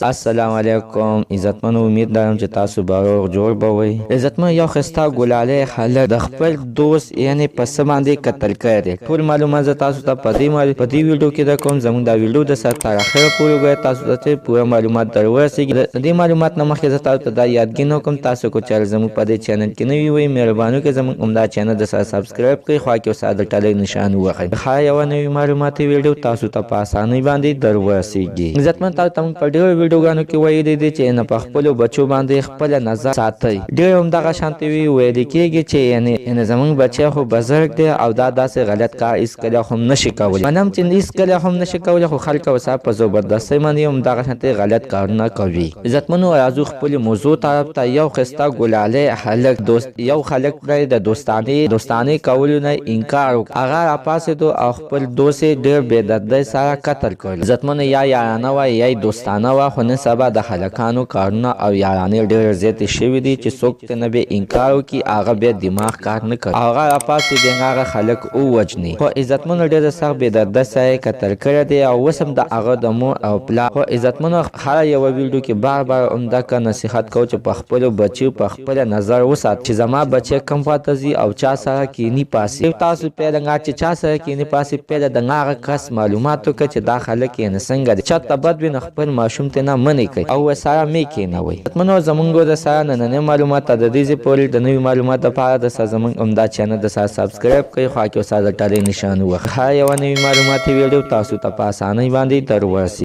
السلام علیکم عزتمن، امید لرم چې تاسو به روغ جوړ به وئ. عزتمن، یو ښایسته ګلالی هلک د خپل دوست یعنې په څه باندې قتل کړی دی. ټول معلومات زه تاسو ته په دې ویډیو کې درکوم. زموږ دا ویډیو د سر تر اخره پورې وګورئ، تاسو ته چې پوره معلومات در ورسېږي. د دې معلومات نه مخکې زه تاسو ته دا یادګي کوم، تاسو که چېرې زموږ په دې چینل کې نوي وئ، مهرباني وکړئ زموږ همدا چینل د سره سبسکرایب کړئ، خوا کې ورسره د ټلۍ نشان ووهئ. ښه یوه نوې معلوماتي ویډیو تاسو ته په اسانۍ باندې در ورسېږي. عزتمن، تاسو ته موږ په ډېرو ویډیوګانو کې ویلي دي چې نه په خپلو بچو باندې خپله نظر ساتئ. ډېر همدغه شانتې ویل کېږي چې یعنې زموږ بچی خو بزرګ دی او دا داسې غلط کار هېڅکله هم نشي کولی. منم چې هېڅکله هم نشي کولی، خو خلک ورسره په زبردستۍ باندې همدغه شانتې غلط کارونه کوي. عزتمنو، راځو خپلې موضوع طرف ته. یو ښایسته ګلالی هلک یو هلک دی د دوستانې کولو نه انکار وکړ. هغه راپاڅېدو او خپل دوست یې ډېر بېدردۍ سره قتل کړ. عزتمنو، یا یارانه وه یا یې دوستانه وه، خو نن سبا د هلکانو کارونه او یارانې ډېرې زیاتې شوي دي چې څوک ترنه بیا انکار وکړي، هغه بیا دماغ کار نه کوي. هغه راپاڅېد هغه خلک ووژني. خو عزتمنو، ډېره سخت بېدرده سره یې قتل کړی دی او اوس هم د هغه د مور او پلار. خو عزتمنو، هره یوه ویډیو کې بار همدغه نصیحت کوو چې په خپلو بچیو په خپله نظر وسات چې زما بچی کوم خواته ځي او چا سره کیني پاسي. تاسو پیله چې چا سره کیني پاسي، پیله د هغه کس معلومات وکړه چې دا خلک یې څنګه دی. چاته بد وي نو خپل ماشوم ته نه منې کوي او ورسره مې کینوئ. عزتمنو، زموږ د سره نننۍ معلومات د دې ځای پورې د نوي معلومات لپاره د سره زموږ همدا چینل د سره سبسکرایب کړئ، خوا کې ورسره د ټلۍ نشان ووهئ. هر یوه نوي معلوماتي ویډیو تاسو ته په اسانۍ باندې در ورسېږي.